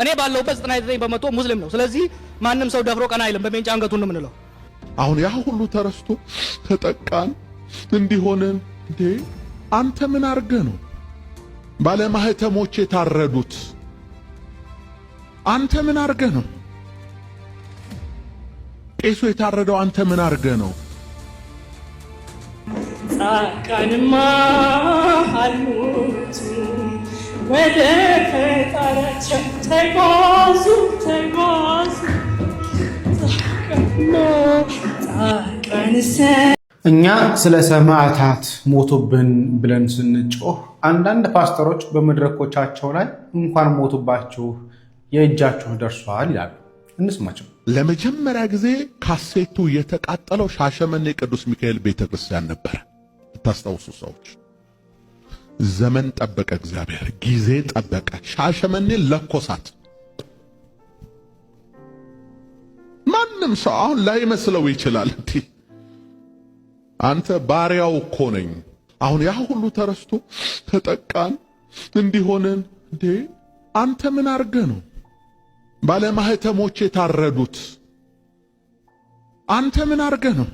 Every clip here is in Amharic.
እኔ ባለውበት 99% ሙስሊም ነው። ስለዚህ ማንም ሰው ደፍሮ ቀና አይልም። በሜንጫ አንገቱን ነው የምንለው። አሁን ያ ሁሉ ተረስቶ ተጠቃን እንዲሆንን እንዴ አንተ ምን አርገህ ነው ባለማህተሞች የታረዱት? አንተ ምን አርገህ ነው ቄሱ የታረደው? አንተ ምን አርገህ ነው? ጻድቃንማ አሉት ወደ ፈጣሪያቸው ተጓዙ እኛ ስለ ሰማዕታት ሞቱብን ብለን ስንጮህ አንዳንድ ፓስተሮች በመድረኮቻቸው ላይ እንኳን ሞቱባችሁ የእጃችሁ ደርሷል ይላሉ። እንስማቸው። ለመጀመሪያ ጊዜ ካሴቱ የተቃጠለው ሻሸመኔ ቅዱስ ሚካኤል ቤተክርስቲያን ነበር። ታስታውሱ ሰዎች፣ ዘመን ጠበቀ፣ እግዚአብሔር ጊዜ ጠበቀ። ሻሸመኔ ለኮሳት። ማንም ሰው አሁን ላይመስለው ይችላል። አንተ ባሪያው እኮ ነኝ። አሁን ያ ሁሉ ተረስቶ ተጠቃን እንዲሆንን እንዴ አንተ ምን አርገህ ነው ባለማህተሞች የታረዱት? አንተ ምን አርገህ ነው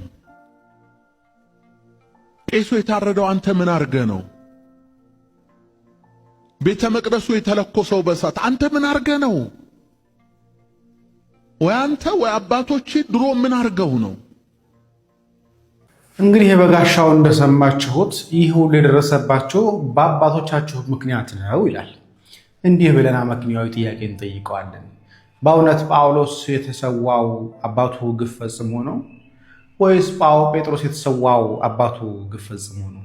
ቄሱ የታረደው? አንተ ምን አርገህ ነው ቤተ መቅደሱ የተለኮሰው በሳት? አንተ ምን አርገህ ነው? ወይ አንተ ወይ አባቶች ድሮ ምን አርገው ነው? እንግዲህ በጋሻው እንደሰማችሁት ይህ ሁሉ የደረሰባቸው በአባቶቻችሁ ምክንያት ነው ይላል። እንዲህ ብለን አመክንያዊ ጥያቄ እንጠይቀዋለን። በእውነት ጳውሎስ የተሰዋው አባቱ ግፍ ፈጽሞ ነው ወይስ ጴጥሮስ የተሰዋው አባቱ ግፍ ፈጽሞ ነው?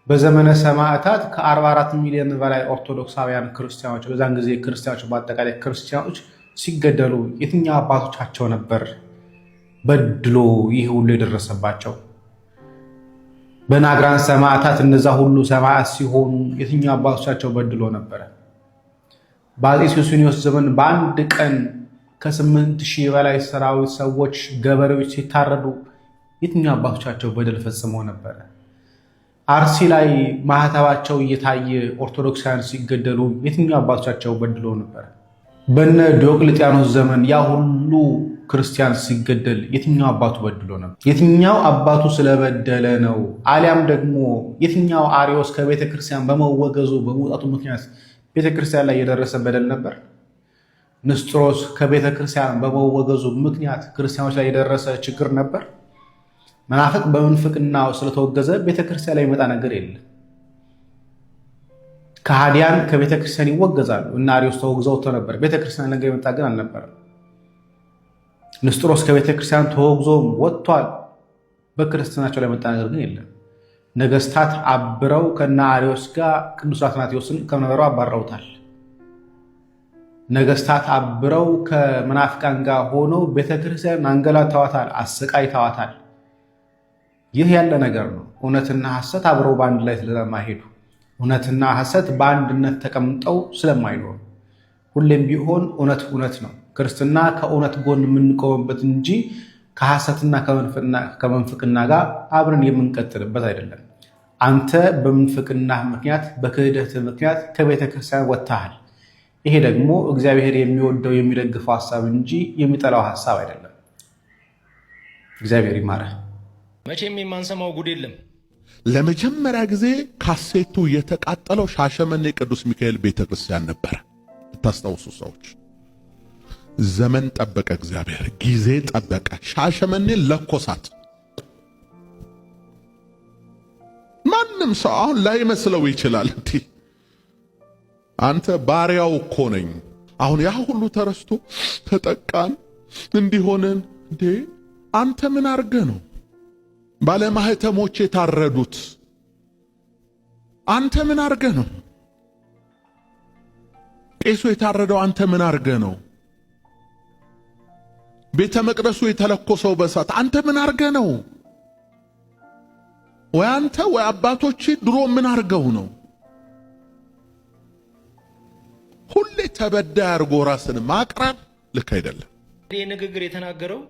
በዘመነ ሰማዕታት ከ44 ሚሊዮን በላይ ኦርቶዶክሳውያን ክርስቲያኖች፣ በዛን ጊዜ ክርስቲያኖች በአጠቃላይ ክርስቲያኖች ሲገደሉ የትኛው አባቶቻቸው ነበር በድሎ ይህ ሁሉ የደረሰባቸው? በናግራን ሰማዕታት እነዛ ሁሉ ሰማዕት ሲሆኑ የትኛው አባቶቻቸው በድሎ ነበረ? በአፄ ሱስንዮስ ዘመን በአንድ ቀን ከ8000 በላይ ሰራዊት ሰዎች፣ ገበሬዎች ሲታረዱ የትኛው አባቶቻቸው በደል ፈጽመው ነበረ? አርሲ ላይ ማህተባቸው እየታየ ኦርቶዶክሳውያን ሲገደሉ የትኛው አባቶቻቸው በድሎ ነበር? በነ ዲዮቅልጥያኖስ ዘመን ያ ሁሉ ክርስቲያን ሲገደል የትኛው አባቱ በድሎ ነበር? የትኛው አባቱ ስለበደለ ነው? አሊያም ደግሞ የትኛው አርዮስ ከቤተክርስቲያን በመወገዙ በመውጣቱ ምክንያት ቤተክርስቲያን ላይ የደረሰ በደል ነበር? ንስጥሮስ ከቤተክርስቲያን በመወገዙ ምክንያት ክርስቲያኖች ላይ የደረሰ ችግር ነበር? መናፍቅ በምንፍቅናው ስለተወገዘ ቤተክርስቲያን ላይ የመጣ ነገር የለም። ከሃዲያን ከቤተክርስቲያን ይወገዛሉ። እና አርዮስ ተወግዘው ነበር። ቤተክርስቲያን ነገር የመጣ ግን አልነበረም። ንስጥሮስ ከቤተክርስቲያን ተወግዞ ወጥቷል። በክርስትናቸው ላይ የመጣ ነገር ግን የለም። ነገስታት አብረው ከነ አርዮስ ጋር ቅዱስ አትናቴዎስን ከመንበሩ አባረውታል። ነገስታት አብረው ከመናፍቃን ጋር ሆነው ቤተክርስቲያን አንገላታዋታል፣ አሰቃይተዋታል። ይህ ያለ ነገር ነው። እውነትና ሐሰት አብረው በአንድ ላይ ስለማይሄዱ፣ እውነትና ሐሰት በአንድነት ተቀምጠው ስለማይኖሩ፣ ሁሌም ቢሆን እውነት እውነት ነው። ክርስትና ከእውነት ጎን የምንቆምበት እንጂ ከሐሰትና ከመንፍቅና ጋር አብረን የምንቀጥልበት አይደለም። አንተ በምንፍቅና ምክንያት በክህደት ምክንያት ከቤተ ክርስቲያን ወጥተሃል። ይሄ ደግሞ እግዚአብሔር የሚወደው የሚደግፈው ሐሳብ እንጂ የሚጠላው ሐሳብ አይደለም። እግዚአብሔር ይማረህ። መቼም የማንሰማው ጉድ የለም። ለመጀመሪያ ጊዜ ካሴቱ የተቃጠለው ሻሸመኔ ቅዱስ ሚካኤል ቤተክርስቲያን ነበር። ታስታውሱ ሰዎች፣ ዘመን ጠበቀ፣ እግዚአብሔር ጊዜ ጠበቀ። ሻሸመኔ ለኮሳት። ማንም ሰው አሁን ላይመስለው ይችላል። አንተ ባሪያው እኮ ነኝ። አሁን ያ ሁሉ ተረስቶ ተጠቃን እንዲሆንን እንዴ አንተ ምን አርገህ ነው ባለማህተሞች የታረዱት? አንተ ምን አርገህ ነው ቄሱ የታረደው? አንተ ምን አርገህ ነው ቤተ መቅደሱ የተለኮሰው በሳት? አንተ ምን አርገህ ነው? ወይ አንተ ወይ አባቶች ድሮ ምን አርገው ነው? ሁሌ ተበዳይ አርጎ ራስን ማቅረብ ልክ አይደለም። ይህ ንግግር የተናገረው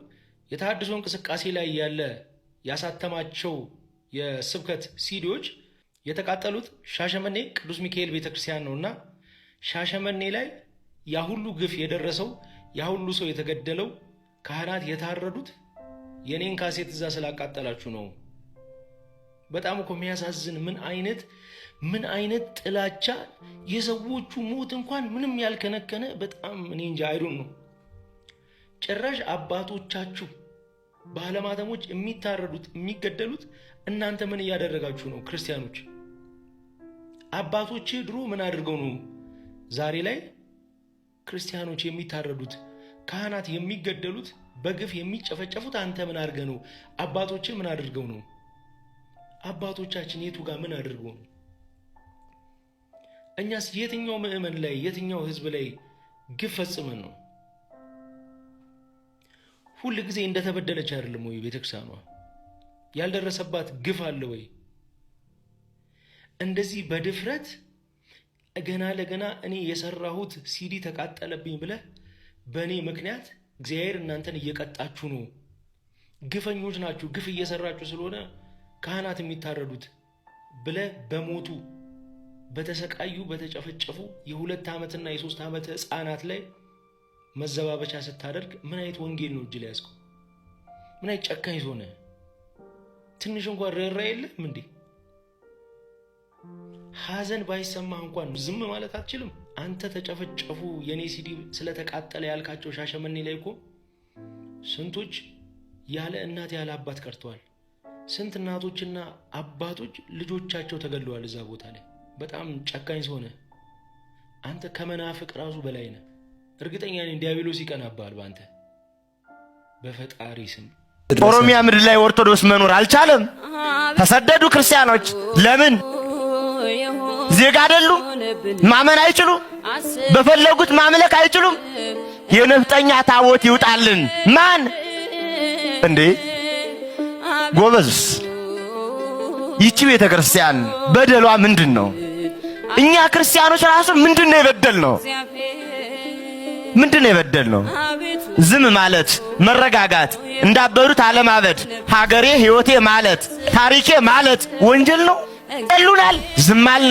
የተሐድሶ እንቅስቃሴ ላይ ያለ ያሳተማቸው የስብከት ሲዲዎች የተቃጠሉት ሻሸመኔ ቅዱስ ሚካኤል ቤተክርስቲያን ነውና ሻሸመኔ ላይ ያ ሁሉ ግፍ የደረሰው ያ ሁሉ ሰው የተገደለው ካህናት የታረዱት የኔን ካሴት እዛ ስላቃጠላችሁ ነው። በጣም እኮ የሚያሳዝን ምን አይነት ጥላቻ የሰዎቹ ሞት እንኳን ምንም ያልከነከነ በጣም እኔ እንጃ አይሩን ነው። ጭራሽ አባቶቻችሁ ባለማተሞች የሚታረዱት የሚገደሉት እናንተ ምን እያደረጋችሁ ነው? ክርስቲያኖች አባቶች ድሮ ምን አድርገው ነው ዛሬ ላይ ክርስቲያኖች የሚታረዱት ካህናት የሚገደሉት በግፍ የሚጨፈጨፉት? አንተ ምን አድርገህ ነው? አባቶች ምን አድርገው ነው? አባቶቻችን የቱ ጋር ምን አድርገው ነው? እኛስ የትኛው ምዕመን ላይ የትኛው ህዝብ ላይ ግፍ ፈጽመን ነው? ሁሉ ጊዜ እንደተበደለች አይደለም ወይ ቤተክርስቲያኗ? ያልደረሰባት ግፍ አለ ወይ? እንደዚህ በድፍረት ገና ለገና እኔ የሰራሁት ሲዲ ተቃጠለብኝ ብለህ በእኔ ምክንያት እግዚአብሔር እናንተን እየቀጣችሁ ነው፣ ግፈኞች ናችሁ፣ ግፍ እየሰራችሁ ስለሆነ ካህናት የሚታረዱት ብለህ በሞቱ በተሰቃዩ በተጨፈጨፉ የ2 ዓመትና የ3 ዓመት ህፃናት ላይ መዘባበቻ ስታደርግ ምን አይነት ወንጌል ነው እጅ ላይ ያዝከው? ምን አይነት ጨካኝ ሆነ? ትንሽ እንኳን ርኅራኄ የለም እንዴ? ሐዘን ባይሰማህ እንኳን ዝም ማለት አትችልም? አንተ ተጨፈጨፉ የኔ ሲዲ ስለተቃጠለ ያልካቸው ሻሸመኔ ላይ እኮ ስንቶች ያለ እናት ያለ አባት ቀርተዋል። ስንት እናቶችና አባቶች ልጆቻቸው ተገለዋል እዛ ቦታ ላይ። በጣም ጨካኝ ሆነ። አንተ ከመናፍቅ ራሱ በላይ ነህ። እርግጠኛ ነኝ ዲያብሎስ ይቀናባል ባንተ። በፈጣሪ ስም ኦሮሚያ ምድር ላይ ኦርቶዶክስ መኖር አልቻለም። ተሰደዱ ክርስቲያኖች። ለምን? ዜጋ አይደሉም? ማመን አይችሉም? በፈለጉት ማምለክ አይችሉም? የነፍጠኛ ታቦት ይውጣልን። ማን እንዴ ጎበዝ? ይቺ ቤተክርስቲያን በደሏ ምንድነው? እኛ ክርስቲያኖች ራሱ ምንድነው የበደልነው? ምንድነው የበደልነው? ዝም ማለት፣ መረጋጋት፣ እንዳበሩት አለማበድ፣ ሀገሬ ህይወቴ ማለት፣ ታሪኬ ማለት ወንጀል ነው? ይሉናል፣ ዝም አለ።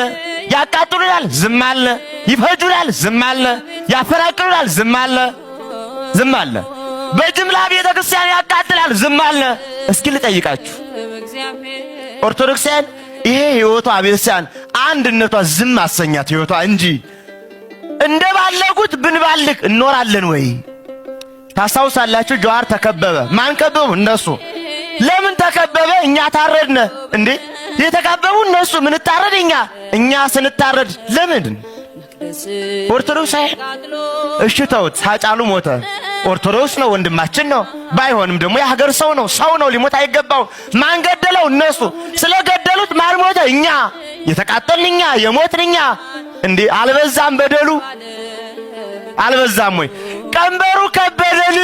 ያቃጥሉናል፣ ዝም አለ። ይፈጁናል፣ ዝም አለ። ያፈናቅሉናል፣ ዝም አለ። ዝም አለ። በጅምላ ቤተክርስቲያን ያቃጥላል፣ ዝም አለ። እስኪ ልጠይቃችሁ ኦርቶዶክሳውያን፣ ይሄ ህይወቷ ቤተክርስቲያን አንድነቷ ዝም አሰኛት ህይወቷ እንጂ እንደባለጉት ብንባልግ እንኖራለን ወይ? ታስታውሳላችሁ? ጀዋር ተከበበ። ማን ከበቡ? እነሱ። ለምን ተከበበ? እኛ ታረድነ እንዴ? የተከበቡ እነሱ፣ ምን ታረድ እኛ ስንታረድ ለምን? ኦርቶዶክሳውያን እሺ ተውት። ሃጫሉ ሞተ። ኦርቶዶክስ ነው፣ ወንድማችን ነው። ባይሆንም ደግሞ የሀገር ሰው ነው፣ ሊሞት አይገባው። ማን ገደለው? እነሱ። ስለገደሉት ማን ሞተ? እኛ። የተቃጠልን እኛ፣ የሞትን እኛ። እንዴ አልበዛም በደሉ? አልበዛም ወይ? ቀንበሩ ከበደን።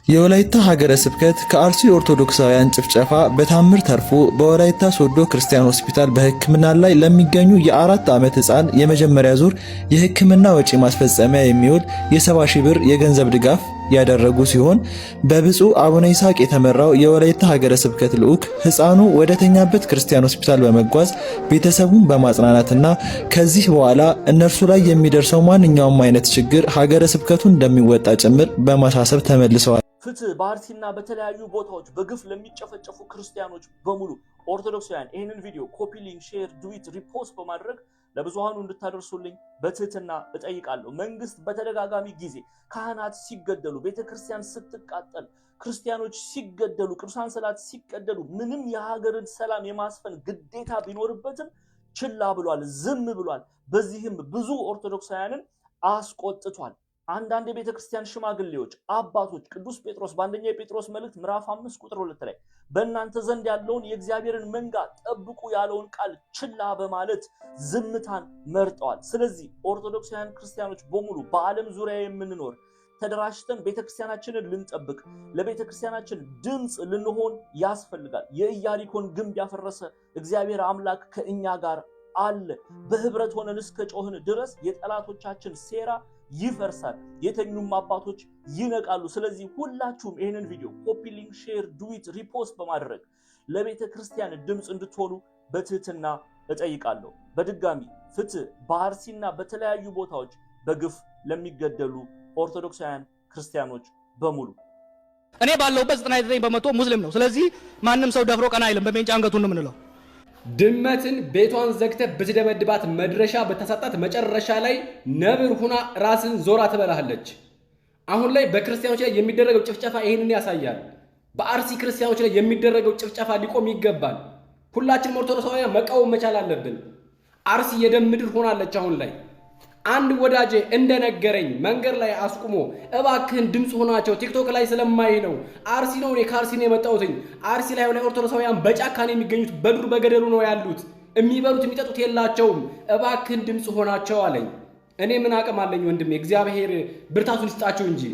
የወላይታ ሀገረ ስብከት ከአርሲ ኦርቶዶክሳውያን ጭፍጨፋ በታምር ተርፎ በወላይታ ሶዶ ክርስቲያን ሆስፒታል በሕክምና ላይ ለሚገኙ የ4 ዓመት ህፃን የመጀመሪያ ዙር የሕክምና ወጪ ማስፈጸሚያ የሚውል የ70,000 ብር የገንዘብ ድጋፍ ያደረጉ ሲሆን በብፁዕ አቡነ ይስሐቅ የተመራው የወላይታ ሀገረ ስብከት ልዑክ ህፃኑ ወደ ተኛበት ክርስቲያን ሆስፒታል በመጓዝ ቤተሰቡን በማጽናናትና ከዚህ በኋላ እነርሱ ላይ የሚደርሰው ማንኛውም አይነት ችግር ሀገረ ስብከቱ እንደሚወጣ ጭምር በማሳሰብ ተመልሰዋል። ፍትህ በአርሲና በተለያዩ ቦታዎች በግፍ ለሚጨፈጨፉ ክርስቲያኖች በሙሉ ኦርቶዶክሳውያን ይህንን ቪዲዮ ኮፒ ሊንክ፣ ሼር፣ ዱዊት፣ ሪፖስት በማድረግ ለብዙሃኑ እንድታደርሱልኝ በትህትና እጠይቃለሁ። መንግስት በተደጋጋሚ ጊዜ ካህናት ሲገደሉ፣ ቤተክርስቲያን ስትቃጠል፣ ክርስቲያኖች ሲገደሉ፣ ቅዱሳን ስዕላት ሲቀደሉ ምንም የሀገርን ሰላም የማስፈን ግዴታ ቢኖርበትም ችላ ብሏል፣ ዝም ብሏል። በዚህም ብዙ ኦርቶዶክሳውያንን አስቆጥቷል። አንዳንድ የቤተ ክርስቲያን ሽማግሌዎች አባቶች ቅዱስ ጴጥሮስ በአንደኛ የጴጥሮስ መልእክት ምዕራፍ 5 ቁጥር 2 ላይ በእናንተ ዘንድ ያለውን የእግዚአብሔርን መንጋ ጠብቁ ያለውን ቃል ችላ በማለት ዝምታን መርጠዋል። ስለዚህ ኦርቶዶክሳውያን ክርስቲያኖች በሙሉ በዓለም ዙሪያ የምንኖር ተደራጅተን ቤተክርስቲያናችንን ልንጠብቅ፣ ለቤተክርስቲያናችን ድምፅ ልንሆን ያስፈልጋል። የኢያሪኮን ግንብ ያፈረሰ እግዚአብሔር አምላክ ከእኛ ጋር አለ። በህብረት ሆነን እስከ ጮህን ድረስ የጠላቶቻችን ሴራ ይፈርሳል፣ የተኙም አባቶች ይነቃሉ። ስለዚህ ሁላችሁም ይህንን ቪዲዮ ኮፒ ሊንክ፣ ሼር፣ ዱዊት፣ ሪፖስት በማድረግ ለቤተ ክርስቲያን ድምፅ እንድትሆኑ በትህትና እጠይቃለሁ። በድጋሚ ፍትህ በአርሲና በተለያዩ ቦታዎች በግፍ ለሚገደሉ ኦርቶዶክሳውያን ክርስቲያኖች በሙሉ። እኔ ባለውበት 99% ሙስሊም ነው። ስለዚህ ማንም ሰው ደፍሮ ቀና አይልም። በሜንጫ አንገቱን ነው የምንለው። ድመትን ቤቷን ዘግተ ብትደበድባት መድረሻ በተሰጣት መጨረሻ ላይ ነብር ሁና ራስን ዞራ ትበላሃለች። አሁን ላይ በክርስቲያኖች ላይ የሚደረገው ጭፍጨፋ ይሄንን ያሳያል። በአርሲ ክርስቲያኖች ላይ የሚደረገው ጭፍጨፋ ሊቆም ይገባል። ሁላችንም ኦርቶዶክሳውያን መቃወም መቻል አለብን። አርሲ የደም ምድር ሆናለች። አሁን ላይ አንድ ወዳጄ እንደነገረኝ መንገድ ላይ አስቁሞ እባክህን ድምጽ ሆናቸው ቲክቶክ ላይ ስለማይ ነው አርሲ ነው እኔ ከአርሲ ነው የመጣሁት። አርሲ ላይ ኦርቶዶክሳውያን በጫካ ነው የሚገኙት፣ በዱር በገደሉ ነው ያሉት፣ የሚበሉት የሚጠጡት የላቸውም። እባክህን ድምጽ ሆናቸው አለኝ። እኔ ምን አቅም አለኝ ወንድሜ፣ እግዚአብሔር ብርታቱን ይስጣችሁ እንጂ።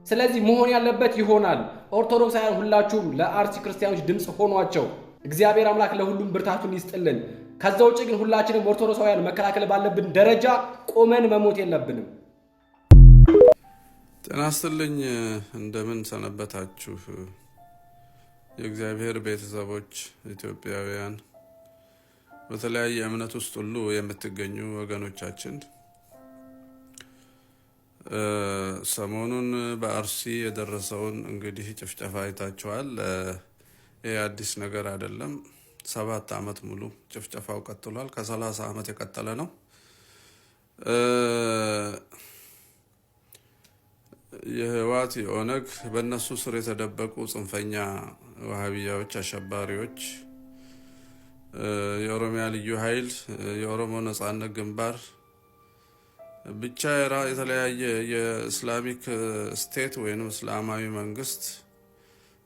ስለዚህ መሆን ያለበት ይሆናል። ኦርቶዶክሳውያን ሁላችሁም ለአርሲ ክርስቲያኖች ድምጽ ሆኗቸው። እግዚአብሔር አምላክ ለሁሉም ብርታቱን ይስጥልን። ከዛ ውጭ ግን ሁላችንም ኦርቶዶክሳውያን መከላከል ባለብን ደረጃ ቆመን መሞት የለብንም። ጤና ይስጥልኝ። እንደምን ሰነበታችሁ የእግዚአብሔር ቤተሰቦች ኢትዮጵያውያን፣ በተለያየ እምነት ውስጥ ሁሉ የምትገኙ ወገኖቻችን፣ ሰሞኑን በአርሲ የደረሰውን እንግዲህ ጭፍጨፋ አይታችኋል። ይህ አዲስ ነገር አይደለም። 7 ዓመት ሙሉ ጭፍጨፋው ቀጥሏል። ከ30 ዓመት የቀጠለ ነው። የህወሓት የኦነግ በእነሱ ስር የተደበቁ ጽንፈኛ ዋሃቢያዎች፣ አሸባሪዎች፣ የኦሮሚያ ልዩ ኃይል፣ የኦሮሞ ነጻነት ግንባር፣ ብቻ የተለያየ የእስላሚክ ስቴት ወይም እስላማዊ መንግስት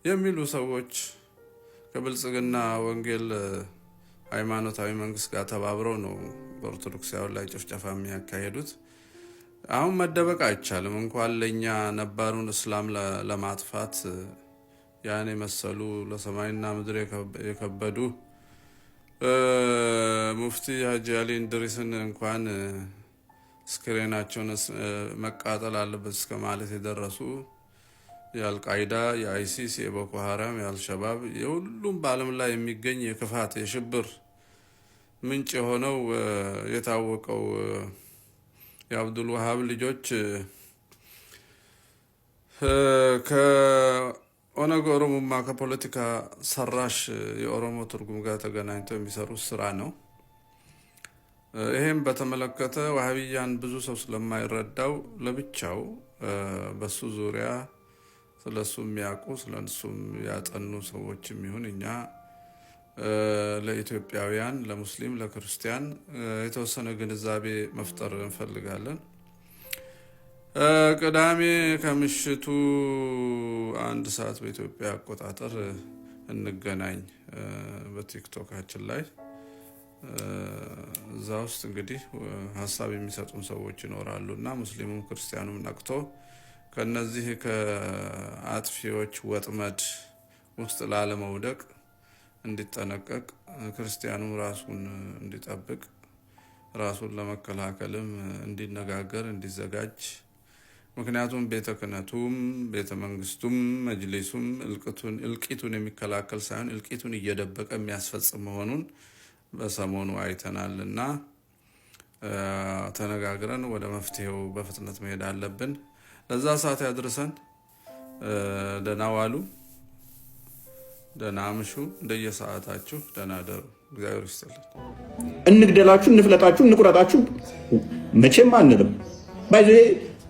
የሚሉ ሰዎች ከብልጽግና ወንጌል ሃይማኖታዊ መንግስት ጋር ተባብረው ነው በኦርቶዶክሳውያን ላይ ጭፍጨፋ የሚያካሂዱት። አሁን መደበቅ አይቻልም። እንኳን ለኛ ነባሩን እስላም ለማጥፋት ያኔ መሰሉ ለሰማይና ምድር የከበዱ ሙፍቲ ሀጂ አሊ እንድሪስን እንኳን ስክሪናቸውን መቃጠል አለበት እስከ ማለት የደረሱ የአልቃይዳ፣ የአይሲስ፣ የቦኮ ሀራም፣ የአልሸባብ የሁሉም በዓለም ላይ የሚገኝ የክፋት የሽብር ምንጭ የሆነው የታወቀው የአብዱል ወሃብ ልጆች ከኦነግ ኦሮሞማ ከፖለቲካ ሰራሽ የኦሮሞ ትርጉም ጋር ተገናኝተው የሚሰሩት ስራ ነው። ይሄም በተመለከተ ዋሃቢያን ብዙ ሰው ስለማይረዳው ለብቻው በሱ ዙሪያ ስለሱ የሚያውቁ ስለሱም ያጠኑ ሰዎች የሚሆን እኛ ለኢትዮጵያውያን፣ ለሙስሊም፣ ለክርስቲያን የተወሰነ ግንዛቤ መፍጠር እንፈልጋለን። ቅዳሜ ከምሽቱ 1 ሰዓት በኢትዮጵያ አቆጣጠር እንገናኝ በቲክቶካችን ላይ። እዛ ውስጥ እንግዲህ ሀሳብ የሚሰጡን ሰዎች ይኖራሉ እና ሙስሊሙም ክርስቲያኑም ነቅቶ ከነዚህ ከአጥፊዎች ወጥመድ ውስጥ ላለመውደቅ እንዲጠነቀቅ፣ ክርስቲያኑ ራሱን እንዲጠብቅ፣ ራሱን ለመከላከልም እንዲነጋገር፣ እንዲዘጋጅ። ምክንያቱም ቤተ ክህነቱም ቤተ መንግስቱም መጅሊሱም እልቂቱን የሚከላከል ሳይሆን እልቂቱን እየደበቀ የሚያስፈጽም መሆኑን በሰሞኑ አይተናልና ተነጋግረን ወደ መፍትሄው በፍጥነት መሄድ አለብን። ለዛ ሰዓት ያድርሰን። ደህና ዋሉ፣ ደህና አምሹ፣ እንደየሰዓታችሁ ደህና ደሩ። እግዚአብሔር ይስጥልን። እንግደላችሁ፣ እንፍለጣችሁ፣ እንቁረጣችሁ መቼም አንልም። ባይዘ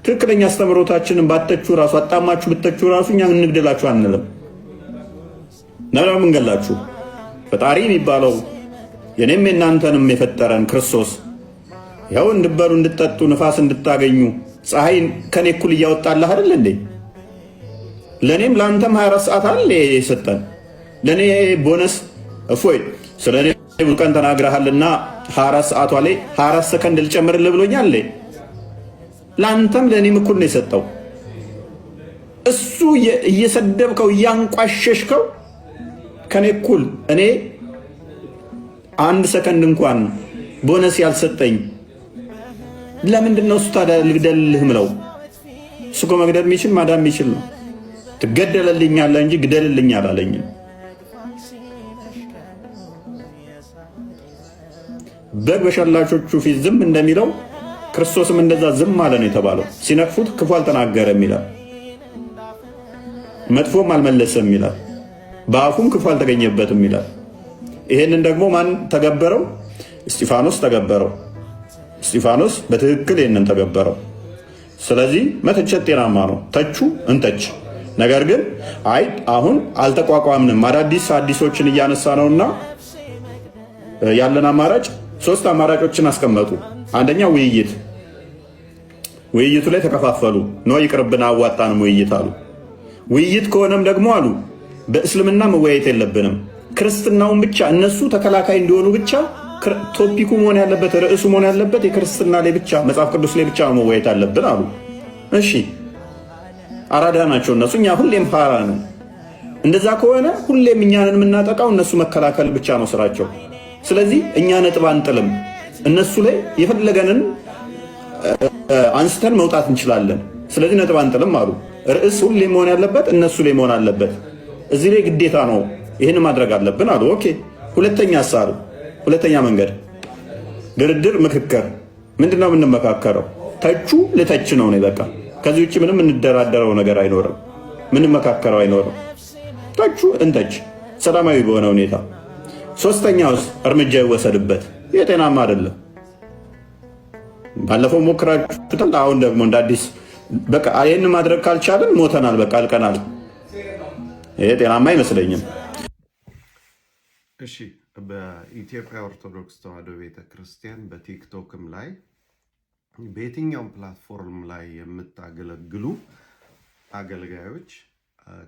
ትክክለኛ አስተምሮታችንን ባተቹ ራሱ አጣማችሁ ብተቹ ራሱ እኛ እንግደላችሁ አንልም። ነብራ ምንገላችሁ ፈጣሪ የሚባለው የኔም የናንተንም የፈጠረን ክርስቶስ ያው እንድበሉ እንድትጠጡ ንፋስ እንድታገኙ ፀሐይ ከኔ እኩል እያወጣልህ አይደል እንዴ? ለኔም ላንተም 24 ሰዓት አለ የሰጠን። ለኔ ቦነስ እፎይ ስለኔ ቀን ተናግረሃልና 24 ሰዓቷ ላይ 24 ሰከንድ ልጨምርልህ ብሎኛል። ላንተም ለኔም እኩል ነው የሰጠው። እሱ እየሰደብከው እያንቋሸሽከው ከኔ እኩል እኔ 1 ሰከንድ እንኳን ቦነስ ያልሰጠኝ ለምንድን ነው? እሱ ታዲያ ልግደልህ ምለው? እሱ እኮ መግደል የሚችል ማዳን የሚችል ነው። ትገደልልኛለህ እንጂ ግደልልኝ አላለኝም። በግ በሸላቾቹ ፊት ዝም እንደሚለው ክርስቶስም እንደዛ ዝም አለ ነው የተባለው። ሲነቅፉት ክፉ አልተናገረም ይላል፣ መጥፎም አልመለሰም ይላል፣ በአፉም ክፉ አልተገኘበትም ይላል። ይሄንን ደግሞ ማን ተገበረው? እስጢፋኖስ ተገበረው። እስጢፋኖስ በትክክል ይሄንን ተገበረው። ስለዚህ መተቸት ጤናማ ነው። ተቹ እንተች። ነገር ግን አይ አሁን አልተቋቋምንም አዲሶችን እያነሳ ነውና ያለን አማራጭ 3 አማራጮችን አስቀመጡ። አንደኛ ውይይት። ውይይቱ ላይ ተከፋፈሉ። ነው ይቅርብና አዋጣንም ውይይት አሉ። ውይይት ከሆነም ደግሞ አሉ በእስልምና መወያየት የለብንም፣ ክርስትናውን ብቻ እነሱ ተከላካይ እንዲሆኑ ብቻ ቶፒኩ መሆን ያለበት ርዕሱ መሆን ያለበት የክርስትና ላይ ብቻ መጽሐፍ ቅዱስ ላይ ብቻ መወያየት አለብን አሉ። እሺ አራዳ ናቸው እነሱ፣ እኛ ሁሌም ፋራ ነን። እንደዛ ከሆነ ሁሌም እኛንን የምናጠቃው እነሱ መከላከል ብቻ ነው ስራቸው። ስለዚህ እኛ ነጥብ አንጥልም፣ እነሱ ላይ የፈለገንን አንስተን መውጣት እንችላለን። ስለዚህ ነጥብ አንጥልም አሉ። ርዕስ ሁሌ መሆን ያለበት እነሱ ላይ መሆን አለበት። እዚህ ላይ ግዴታ ነው ይህን ማድረግ አለብን አሉ። ኦኬ ሁለተኛ አሳሩ ሁለተኛ መንገድ ድርድር፣ ምክክር። ምንድነው የምንመካከረው? ተቹ ልተች ነው በቃ። ከዚህ ውጭ ምንም እንደራደረው ነገር አይኖርም፣ ምንመካከረው አይኖርም። ተቹ እንተች ሰላማዊ በሆነ ሁኔታ። ሶስተኛውስ እርምጃ ይወሰድበት። ይህ ጤናማ አይደለም። ባለፈው ሞክራችሁታል። አሁን ደግሞ እንደ አዲስ በቃ ይህን ማድረግ ካልቻለን ሞተናል፣ በቃ አልቀናል። ይሄ ጤናማ አይመስለኝም። እሺ በኢትዮጵያ ኦርቶዶክስ ተዋሕዶ ቤተክርስቲያን በቲክቶክም ላይ በየትኛውም ፕላትፎርም ላይ የምታገለግሉ አገልጋዮች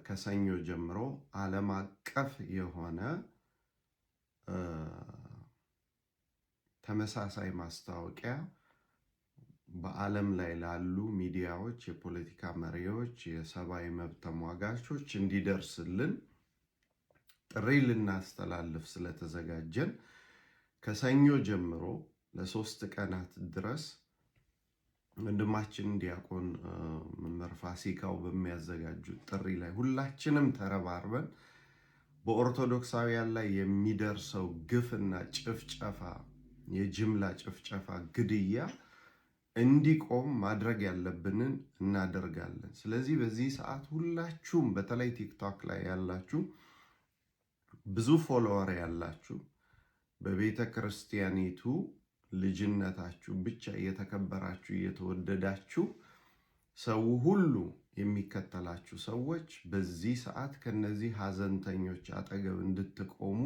ከሰኞ ጀምሮ ዓለም አቀፍ የሆነ ተመሳሳይ ማስታወቂያ በዓለም ላይ ላሉ ሚዲያዎች፣ የፖለቲካ መሪዎች፣ የሰብአዊ መብት ተሟጋቾች እንዲደርስልን ጥሪ ልናስተላልፍ ስለተዘጋጀን ከሰኞ ጀምሮ ለ3 ቀናት ድረስ ወንድማችን ዲያቆን መምህር ፋሲካው በሚያዘጋጁት ጥሪ ላይ ሁላችንም ተረባርበን በኦርቶዶክሳውያን ላይ የሚደርሰው ግፍና ጭፍጨፋ፣ የጅምላ ጭፍጨፋ፣ ግድያ እንዲቆም ማድረግ ያለብንን እናደርጋለን። ስለዚህ በዚህ ሰዓት ሁላችሁም በተለይ ቲክቶክ ላይ ያላችሁ ብዙ ፎሎወር ያላችሁ በቤተ ክርስቲያኒቱ ልጅነታችሁ ብቻ እየተከበራችሁ እየተወደዳችሁ ሰው ሁሉ የሚከተላችሁ ሰዎች በዚህ ሰዓት ከነዚህ ሀዘንተኞች አጠገብ እንድትቆሙ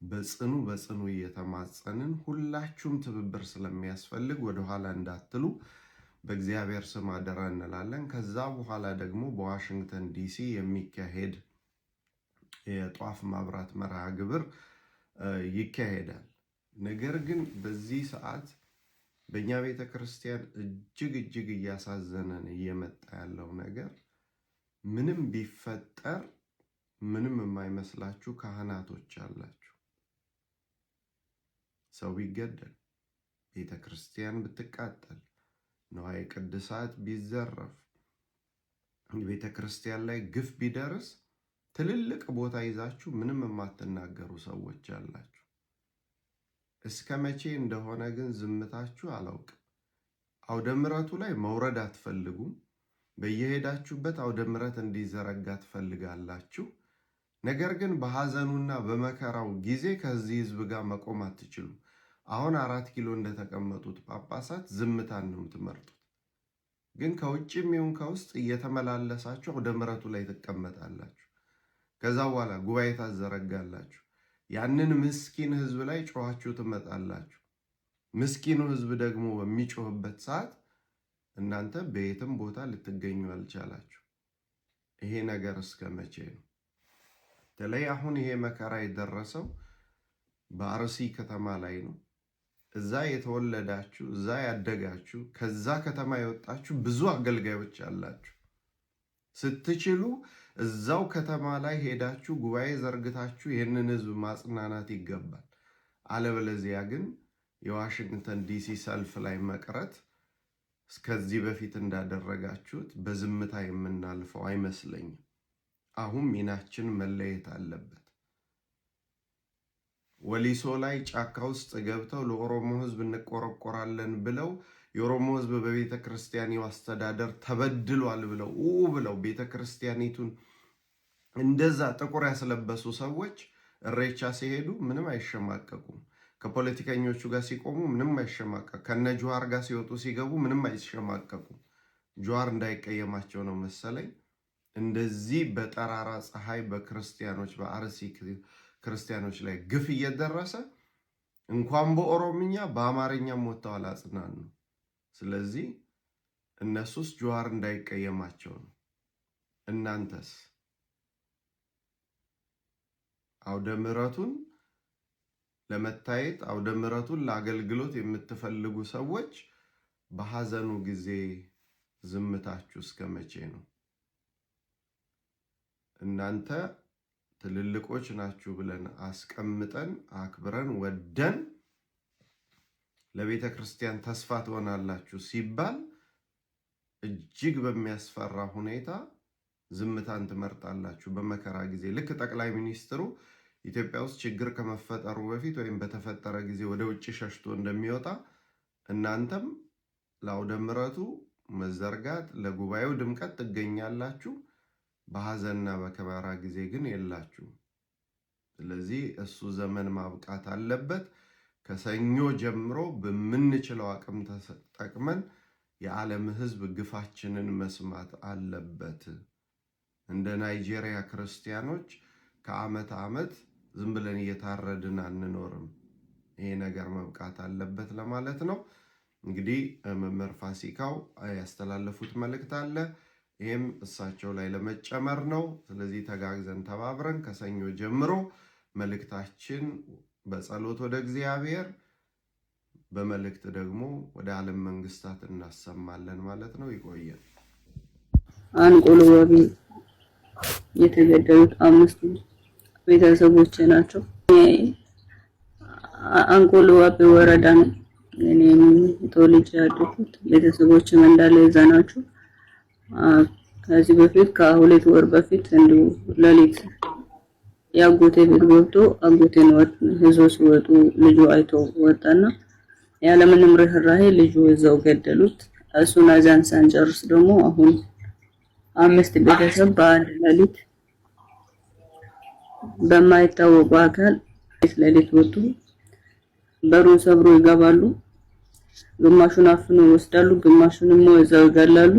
በጽኑ እየተማጸንን ሁላችሁም ትብብር ስለሚያስፈልግ ወደኋላ እንዳትሉ በእግዚአብሔር ስም አደራ እንላለን። ከዛ በኋላ ደግሞ በዋሽንግተን ዲሲ የሚካሄድ የጧፍ ማብራት መርሃ ግብር ይካሄዳል። ነገር ግን በዚህ ሰዓት በእኛ ቤተ ክርስቲያን እጅግ እያሳዘነን እየመጣ ያለው ነገር ምንም ቢፈጠር ምንም የማይመስላችሁ ካህናቶች አላችሁ። ሰው ቢገደል፣ ቤተ ክርስቲያን ብትቃጠል፣ ንዋየ ቅድሳት ቢዘረፍ፣ ቤተ ክርስቲያን ላይ ግፍ ቢደርስ ትልልቅ ቦታ ይዛችሁ ምንም የማትናገሩ ሰዎች አላችሁ። እስከ መቼ እንደሆነ ግን ዝምታችሁ አላውቅም። አውደ ምሕረቱ ላይ መውረድ አትፈልጉም። በየሄዳችሁበት አውደ ምሕረት እንዲዘረጋ ትፈልጋላችሁ። ነገር ግን በሐዘኑና በመከራው ጊዜ ከዚህ ህዝብ ጋር መቆም አትችሉም። አሁን 4 ኪሎ እንደተቀመጡት ጳጳሳት ዝምታን ነው የምትመርጡት። ግን ከውጭም ይሁን ከውስጥ እየተመላለሳችሁ አውደ ምሕረቱ ላይ ትቀመጣላችሁ። ከዛ በኋላ ጉባኤ ታዘረጋላችሁ። ያንን ምስኪን ህዝብ ላይ ጮኻችሁ ትመጣላችሁ። ምስኪኑ ህዝብ ደግሞ በሚጮህበት ሰዓት እናንተ በየትም ቦታ ልትገኙ አልቻላችሁ። ይሄ ነገር እስከ መቼ ነው? በተለይ አሁን ይሄ መከራ የደረሰው በአርሲ ከተማ ላይ ነው። እዛ የተወለዳችሁ፣ እዛ ያደጋችሁ፣ ከዛ ከተማ የወጣችሁ ብዙ አገልጋዮች አላችሁ። ስትችሉ እዛው ከተማ ላይ ሄዳችሁ ጉባኤ ዘርግታችሁ ይህንን ህዝብ ማጽናናት ይገባል። አለበለዚያ ግን የዋሽንግተን ዲሲ ሰልፍ ላይ መቅረት እስከዚህ በፊት እንዳደረጋችሁት በዝምታ የምናልፈው አይመስለኝም። አሁን ሚናችን መለየት አለበት። ወሊሶ ላይ ጫካ ውስጥ ገብተው ለኦሮሞ ህዝብ እንቆረቆራለን ብለው የኦሮሞ ህዝብ በቤተ ክርስቲያኒው አስተዳደር ተበድሏል ብለው ቤተ ክርስቲያኒቱን እንደዛ ጥቁር ያስለበሱ ሰዎች እሬቻ ሲሄዱ ምንም አይሸማቀቁም። ከፖለቲከኞቹ ጋር ሲቆሙ ምንም አይሸማቀቁም። ከነ ጀዋር ጋር ሲወጡ ሲገቡ ምንም አይሸማቀቁም። ጀዋር እንዳይቀየማቸው ነው መሰለኝ እንደዚህ በጠራራ ፀሐይ በክርስቲያኖች በአርሲ ክርስቲያኖች ላይ ግፍ እየደረሰ እንኳን በኦሮምኛ በአማርኛም ወጥተው አላጽናኑ። ስለዚህ እነሱስ ጀዋር እንዳይቀየማቸው ነው። እናንተስ አውደ ምሕረቱን ለመታየት አውደ ምሕረቱን ለአገልግሎት የምትፈልጉ ሰዎች በሐዘኑ ጊዜ ዝምታችሁ እስከ መቼ ነው? እናንተ ትልልቆች ናችሁ ብለን አስቀምጠን አክብረን ወደን ለቤተ ክርስቲያን ተስፋ ትሆናላችሁ ሲባል እጅግ በሚያስፈራ ሁኔታ ዝምታን ትመርጣላችሁ። በመከራ ጊዜ ልክ ጠቅላይ ሚኒስትሩ ኢትዮጵያ ውስጥ ችግር ከመፈጠሩ በፊት ወይም በተፈጠረ ጊዜ ወደ ውጭ ሸሽቶ እንደሚወጣ እናንተም ለአውደ ምሕረቱ መዘርጋት ለጉባኤው ድምቀት ትገኛላችሁ። በሐዘንና በከበራ ጊዜ ግን የላችሁ። ስለዚህ እሱ ዘመን ማብቃት አለበት። ከሰኞ ጀምሮ በምንችለው አቅም ተጠቅመን የዓለም ሕዝብ ግፋችንን መስማት አለበት። እንደ ናይጄሪያ ክርስቲያኖች ከዓመት ዓመት ዝም ብለን እየታረድን አንኖርም። ይሄ ነገር መብቃት አለበት ለማለት ነው። እንግዲህ መምህር ፋሲካው ያስተላለፉት መልእክት አለ። ይህም እሳቸው ላይ ለመጨመር ነው። ስለዚህ ተጋግዘን ተባብረን ከሰኞ ጀምሮ መልእክታችን በጸሎት ወደ እግዚአብሔር በመልእክት ደግሞ ወደ ዓለም መንግስታት እናሰማለን ማለት ነው። ይቆየን። አንቆሎ ዋቢ የተገደሉት 5 ቤተሰቦች ናቸው። አንቆሎ ዋቢ ወረዳ ነው እኔም ተወልጄ ያደኩት። ቤተሰቦችም እንዳለ እዛ ናቸው። ከዚህ በፊት ከ2 ወር በፊት እንዲሁ ሌሊት ያጎቴ ቤት ገብቶ አጎቴን ይዞ ሲወጡ ልጁ አይቶ ወጣና ያለምንም ርህራሄ ልጁ እዛው ገደሉት። እሱን አዛን ሳንጨርስ ደግሞ አሁን 5 ቤተሰብ በአንድ ሌሊት በማይታወቁ አካል ሌሊት ወጡ። በሩን ሰብሮ ይገባሉ። ግማሹን አፍኖ ይወስዳሉ፣ ግማሹንም እዛው ይገላሉ።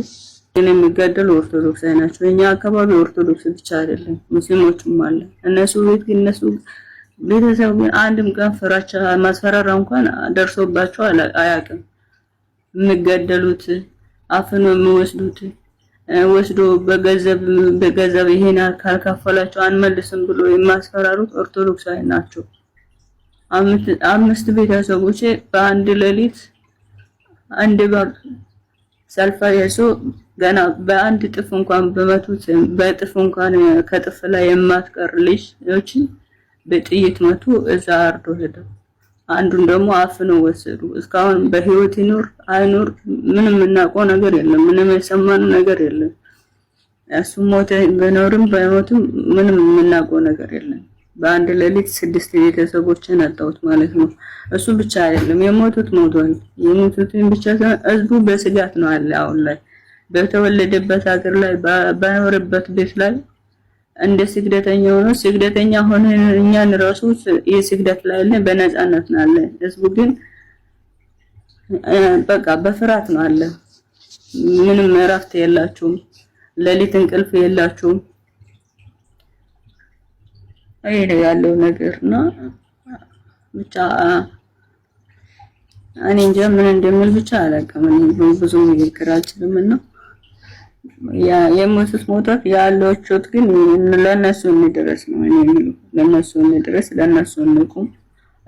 ግን የሚገደሉ ኦርቶዶክሳዊ ናቸው። እኛ አካባቢ ኦርቶዶክስ ብቻ አይደለም ሙስሊሞችም አለ። እነሱ ቤት ግን እነሱ ቤተሰብ ግን አንድም ቀን ፍራቻ ማስፈራራ እንኳን ደርሶባቸው አያውቅም። የሚገደሉት አፍኖ የሚወስዱት ወስዶ በገንዘብ ይሄን ካልከፈላቸው አንመልስም ብሎ የማስፈራሩት ኦርቶዶክሳዊ ናቸው። 5 ቤተሰቦች በአንድ ሌሊት አንድ ባር ሰልፋ የሶ ገና በአንድ ጥፍ እንኳን በመቱት በጥፍ እንኳን ከጥፍ ላይ የማትቀር ልጅ በጥይት መቱ። እዛ አርዶ ሄደው አንዱን ደግሞ አፍኖ ወሰዱ። እስካሁን በህይወት ይኖር አይኖር ምንም እናውቀው ነገር የለም። ምንም የሰማነው ነገር የለም። እሱ ሞተ በኖርም ባይሞትም ምንም የምናውቀው ነገር የለም። በአንድ ሌሊት 6 ቤተሰቦችን አጣሁት ማለት ነው። እሱ ብቻ አይደለም የሞቱት ሞቷል። የሞቱትን ብቻ ህዝቡ በስጋት ነው አለ። አሁን ላይ በተወለደበት ሀገር ላይ ባኖርበት ቤት ላይ እንደ ስግደተኛ ሆኖ ስግደተኛ ሆነ እኛን ራሱ የስግደት ላይ አለ በነፃነት ነው አለ። ህዝቡ ግን በቃ በፍርሃት ነው አለ። ምንም እረፍት የላቸውም። ሌሊት እንቅልፍ የላቸውም። ይሄ ነው ያለው ነገርና ብቻ እኔ እንጃ ምን እንደምል ብቻ አላውቅም። ብዙ ንግግር አልችልምና የሞቱት ሞታት ያለውቹት ግን ለነሱ እንድረስ ነው እኔ የምለው። ለነሱ እንድረስ፣ ለነሱ እንቁም፣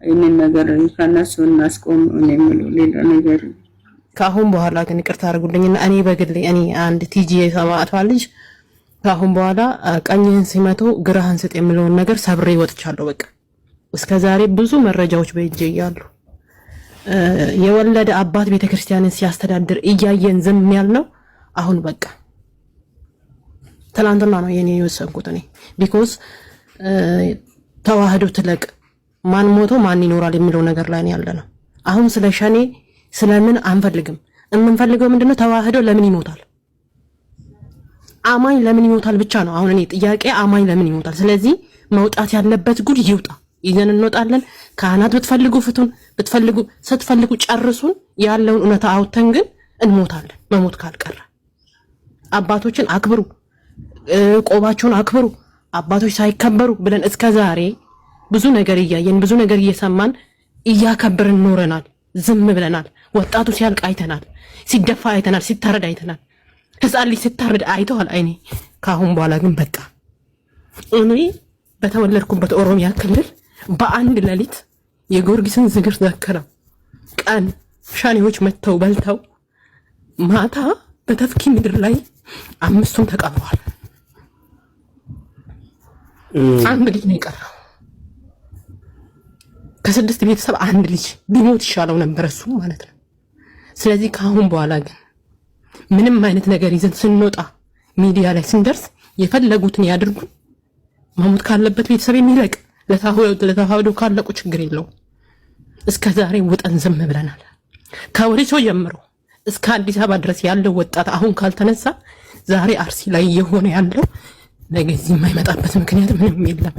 ይሄንን ነገር ከነሱ እናስቆም ነው እኔ የምለው። ሌላ ነገር ካሁን በኋላ ግን ይቅርታ አድርጉልኝና እኔ በግሌ እኔ አንድ ቲጂ የሰማዕቷ ልጅ ካሁን በኋላ ቀኝህን ሲመቶ ግራህን ስጥ የሚለውን ነገር ሰብሬ ወጥቻለሁ። በቃ እስከዛሬ ብዙ መረጃዎች በእጄ ያሉ የወለደ አባት ቤተክርስቲያንን ሲያስተዳድር እያየን ዝም ያልነው አሁን በቃ ትላንትና ነው የኔ የወሰንኩት እኔ ቢኮዝ ተዋህዶ ትለቅ ማን ሞቶ ማን ይኖራል የሚለው ነገር ላይ ነው ያለነው። አሁን ስለ ሸኔ ስለምን አንፈልግም። የምንፈልገው ምንድነው? ተዋህዶ ለምን ይሞታል? አማኝ ለምን ይሞታል ብቻ ነው አሁን እኔ ጥያቄ። አማኝ ለምን ይሞታል? ስለዚህ መውጣት ያለበት ጉድ ይውጣ። ይዘን እንወጣለን። ካህናት ብትፈልጉ ፍቱን፣ ስትፈልጉ ጨርሱን። ያለውን እውነታ አውጥተን ግን እንሞታለን። መሞት ካልቀረ አባቶችን አክብሩ፣ ቆባቸውን አክብሩ። አባቶች ሳይከበሩ ብለን እስከዛሬ ብዙ ነገር እያየን ብዙ ነገር እየሰማን እያከበርን ኖረናል። ዝም ብለናል። ወጣቱ ሲያልቅ አይተናል፣ ሲደፋ አይተናል፣ ሲታረድ አይተናል። ህፃን ልጅ ሲታረድ አይተዋል አይኔ። ካሁን በኋላ ግን በቃ እኔ በተወለድኩበት ኦሮሚያ ክልል በአንድ ሌሊት የጊዮርጊስን ዝግር ዘክረው ቀን ሻኔዎች መተው በልተው ማታ በተፍኪ ምድር ላይ 5ቱም ተቀብረዋል። አንድ ልጅ ነው የቀረው። ከ6 ቤተሰብ አንድ ልጅ ቢሞት ይሻለው ነበር እሱ ማለት ነው። ስለዚህ ካሁን በኋላ ግን ምንም አይነት ነገር ይዘን ስንወጣ ሚዲያ ላይ ስንደርስ የፈለጉትን ያድርጉ። መሞት ካለበት ቤተሰብ የሚለቅ ለተዋህዶ ካለቁ ችግር የለው። እስከ ዛሬ ውጠን ዝም ብለናል። ከወሊሶ ጀምሮ እስከ አዲስ አበባ ድረስ ያለው ወጣት አሁን ካልተነሳ ዛሬ አርሲ ላይ የሆነ ያለው ነገ እዚህ የማይመጣበት ምክንያት ምንም የለም።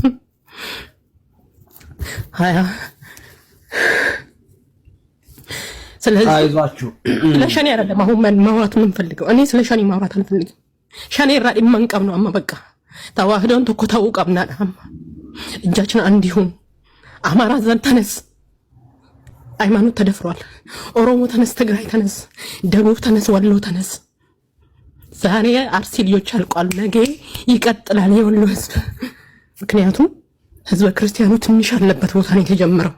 ስለዚህ አይዟችሁ። ለሸኔ አይደለም አሁን ማውራት የምንፈልገው። እኔ ስለ ሸኔ ማውራት አልፈልግም። ሸኔ ራዲ መንቀብ ነው። አማ በቃ ተዋህዶን ተኮታው ቀብና እጃችን አንድ ይሁን። አማራ ዘንድ ተነስ፣ ሃይማኖት ተደፍሯል። ኦሮሞ ተነስ፣ ትግራይ ተነስ፣ ደቡብ ተነስ፣ ወሎ ተነስ። ዛሬ አርሲ ልጆች አልቋል፣ ነገ ይቀጥላል የወሎ ህዝብ። ምክንያቱም ህዝበ ክርስቲያኑ ትንሽ ያለበት ቦታ ነው የተጀመረው።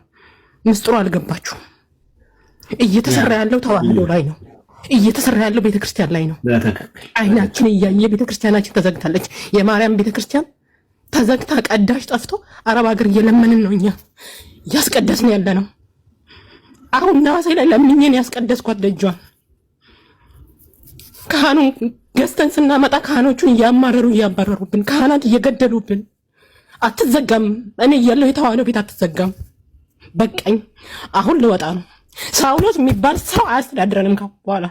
ምስጥሩ አልገባችሁም። እየተሰራ ያለው ተዋህዶ ላይ ነው። እየተሰራ ያለው ቤተክርስቲያን ላይ ነው። አይናችን እያየ ቤተክርስቲያናችን ተዘግታለች። የማርያም ቤተክርስቲያን ተዘግታ ቀዳሽ ጠፍቶ አረብ ሀገር እየለመንን ነው እኛ ያስቀደስን ያለ ነው። አሁን ናሴ ላይ ለምኝን ያስቀደስኳት ደጇን ካህኑ ገዝተን ስናመጣ ካህኖቹን እያባረሩብን፣ ካህናት እየገደሉብን። አትዘጋም። እኔ እያለሁ የተዋህዶ ቤት አትዘጋም። በቃኝ። አሁን ልወጣ ነው። ሳውሎስ የሚባል ሰው አያስተዳድረንም ካሁን በኋላ፣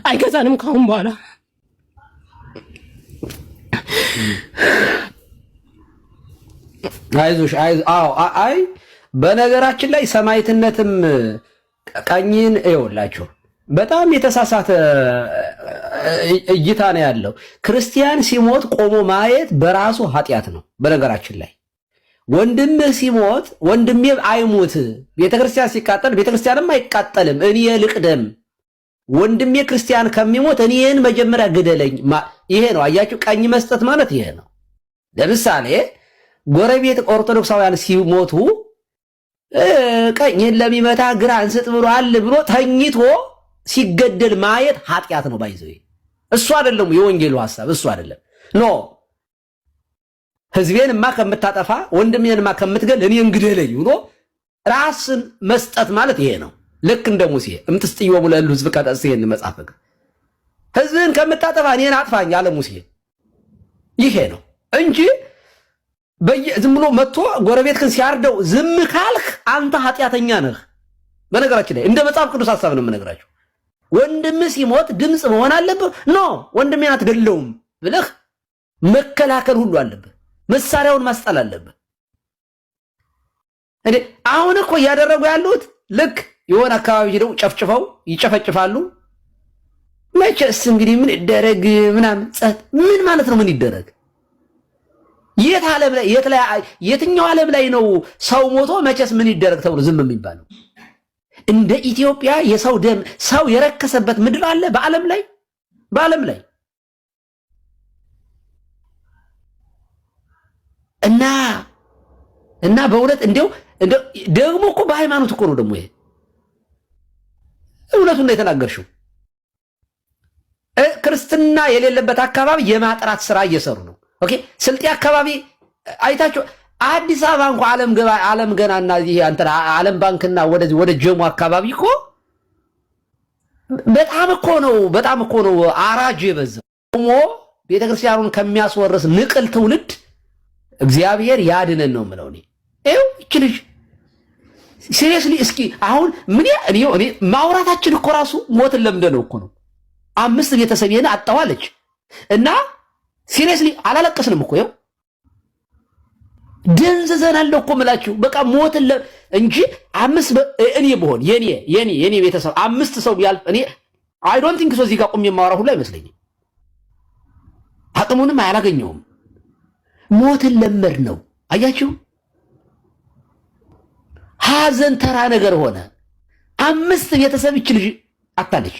አይገዛንም ካሁን በኋላ። አይዞሽ አይ በነገራችን ላይ ሰማዕትነትም ቀኝን ይኸውላችሁ በጣም የተሳሳተ እይታ ነው ያለው። ክርስቲያን ሲሞት ቆሞ ማየት በራሱ ኃጢአት ነው። በነገራችን ላይ ወንድምህ ሲሞት ወንድሜ አይሙት፣ ቤተክርስቲያን ሲቃጠል ቤተክርስቲያንም አይቃጠልም፣ እኔ ልቅደም፣ ወንድሜ ክርስቲያን ከሚሞት እኔን መጀመሪያ ግደለኝ። ይሄ ነው አያችሁ፣ ቀኝ መስጠት ማለት ይሄ ነው። ለምሳሌ ጎረቤት ኦርቶዶክሳውያን ሲሞቱ ቀኝን ለሚመታ ግራ አንስጥ ብሏል ብሎ ተኝቶ ሲገደል ማየት ኃጢአት ነው። ባይዘው እሱ አይደለም የወንጌሉ ሐሳብ፣ እሱ አይደለም ኖ ህዝቤንማ ከምታጠፋ ወንድሜንማ ከምትገል እኔን ግደለኝ ብሎ ራስን መስጠት ማለት ይሄ ነው። ልክ እንደ ሙሴ እምትስጥዮሙ ለእሉ ህዝብ ቀጠጽየን መጽሐፍ ህዝብን ከምታጠፋ እኔን አጥፋኝ አለ ሙሴ። ይሄ ነው እንጂ ዝም ብሎ መጥቶ ጎረቤትህን ሲያርደው ዝም ካልክ አንተ ኃጢአተኛ ነህ። በነገራችን ላይ እንደ መጽሐፍ ቅዱስ ሐሳብ ነው የምነግራችሁ። ወንድምህ ሲሞት ድምፅ መሆን አለብህ። ኖ ወንድሜን አትገለውም ብለህ መከላከል ሁሉ አለብህ። መሳሪያውን ማስጣል አለብህ። እንዴ አሁን እኮ እያደረጉ ያሉት ልክ የሆነ አካባቢ ሄደው ጨፍጭፈው ይጨፈጭፋሉ። መቼስ እንግዲህ ምን ይደረግ ምናምን ምን ማለት ነው? ምን ይደረግ? የት ዓለም ላይ የትኛው ዓለም ላይ ነው ሰው ሞቶ መቼስ ምን ይደረግ ተብሎ ዝም የሚባለው? እንደ ኢትዮጵያ የሰው ደም ሰው የረከሰበት ምድር አለ በዓለም ላይ? በዓለም ላይ እና በእውነት እንደው ደግሞ እኮ በሃይማኖት እኮ ነው ደግሞ ይሄ እውነቱን ነው የተናገርሽው። ክርስትና የሌለበት አካባቢ የማጥራት ስራ እየሰሩ ነው። ኦኬ ስልጤ አካባቢ አይታችሁ አዲስ አበባ እንኳን ዓለም ገናና ይሄ አንተ ዓለም ባንክና ወደ ጀሙ አካባቢ እኮ በጣም እኮ ነው አራጅ የበዛው። ቆሞ ቤተክርስቲያኑን ከሚያስወርስ ንቅል ትውልድ እግዚአብሔር ያድነን ነው የምለው እኔ። ይኸው እቺ ልጅ ሲሪየስሊ እስኪ አሁን ምን እኔ ማውራታችን እኮ ራሱ ሞትን ለምደነው እኮ ነው። 5 ቤተሰቤን አጣዋለች እና ሲሪየስሊ አላለቀስንም እኮ ይኸው ደንዘዘናል እኮ ምላችሁ በቃ ሞትን እንጂ 5 እኔ ብሆን የኔ ቤተሰብ 5 ሰው ያልፍ እኔ አይ ዶንት ቲንክ ሶ እዚህ ጋር ቆሜ የማወራ ሁሉ አይመስለኝም። አቅሙንም አያላገኘውም። ሞትን ለመድ ነው። አያችሁ ሐዘን ተራ ነገር ሆነ። 5 ቤተሰብ ይች ልጅ አጣለች።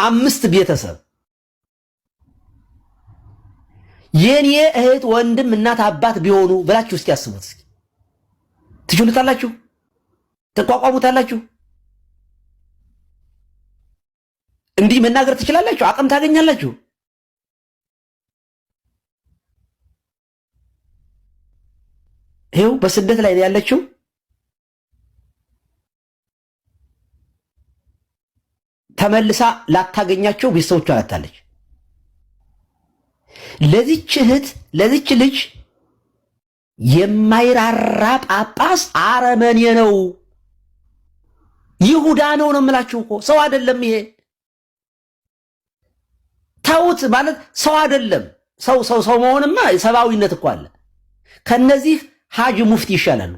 5 ቤተሰብ የኔ እህት ወንድም እናት አባት ቢሆኑ ብላችሁ እስቲ ያስቡት። እስኪ ትችሉታላችሁ? ተቋቋሙታላችሁ? እንዲህ መናገር ትችላላችሁ? አቅም ታገኛላችሁ? ይኸው በስደት ላይ ያለችው ተመልሳ ላታገኛቸው ቤተሰቦቿ አላታለች። ለዚች እህት ለዚች ልጅ የማይራራ ጳጳስ አረመኔ ነው፣ ይሁዳ ነው የምላችሁ እኮ ሰው አይደለም ይሄ። ተውት ማለት ሰው አይደለም። ሰው መሆንማ ሰብአዊነት እኮ አለ። ከነዚህ ሐጂ ሙፍቲ ይሻላሉ።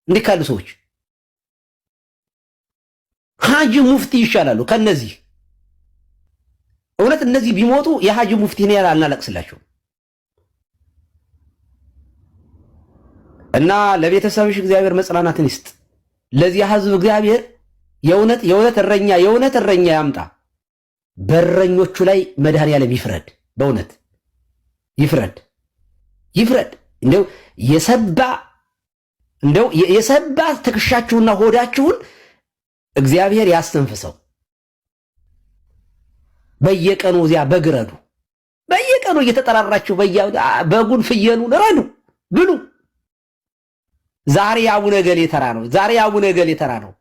እንዲህ ካሉ ሰዎች ሐጂ ሙፍቲ ይሻላሉ ከነዚህ። እውነት እነዚህ ቢሞቱ የሐጂ ሙፍቲ ነው አልናለቅስላቸው። እና ለቤተሰብሽ እግዚአብሔር መጽናናትን ይስጥ። ለዚህ ህዝብ እግዚአብሔር የእውነት እረኛ ያምጣ። በረኞቹ ላይ መድኃኔዓለም ይፍረድ። በእውነት ይፍረድ። እንደው የሰባ ትከሻችሁና ሆዳችሁን እግዚአብሔር ያስተንፍሰው። በየቀኑ እዚያ በግረዱ በየቀኑ እየተጠራራችሁ በጉን ፍየሉን ረዱ ብሉ። ዛሬ አቡነ ገሌ ተራ ነው።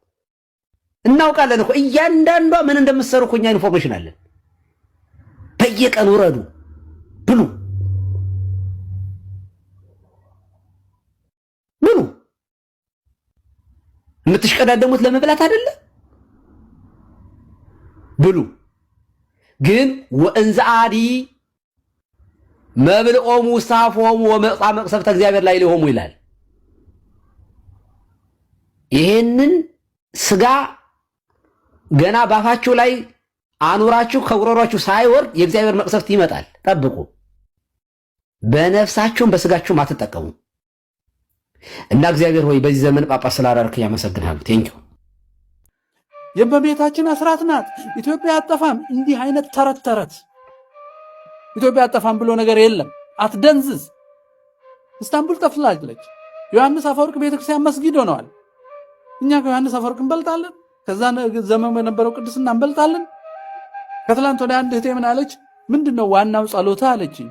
እናውቃለን እኮ እያንዳንዷ ምን እንደምትሰሩ እኮ እኛ ኢንፎርሜሽን አለን። በየቀኑ ረዱ ብሉ። የምትሽቀዳደሙት ለመብላት አይደለ? ብሉ። ግን ወእንዘ አዲ መብልኦሙ ሳፎሙ ወመጻ መቅሰፍተ እግዚአብሔር ላይ ሊሆሙ ይላል። ይሄንን ስጋ ገና ባፋችሁ ላይ አኑራችሁ ከጉሮሯችሁ ሳይወርድ የእግዚአብሔር መቅሰፍት ይመጣል። ጠብቁ። በነፍሳችሁም በስጋችሁም አትጠቀሙ። እና እግዚአብሔር ሆይ በዚህ ዘመን ጳጳስ ስላደረግከኝ አመሰግናለሁ። ቴንኪው። የእመቤታችን አስራት ናት። ኢትዮጵያ አጠፋም። እንዲህ አይነት ተረት ኢትዮጵያ አጠፋም ብሎ ነገር የለም። አትደንዝዝ። ኢስታንቡል ጠፍላለች። ዮሐንስ አፈወርቅ ቤተክርስቲያን መስጊድ ሆነዋል። እኛ ከዮሐንስ አፈወርቅ እንበልጣለን? ከዛ ዘመን በነበረው ቅድስና እንበልጣለን? ከትላንት ወደ አንድ እህቴ ምን አለች? ምንድነው ዋናው ጸሎታ አለችኝ።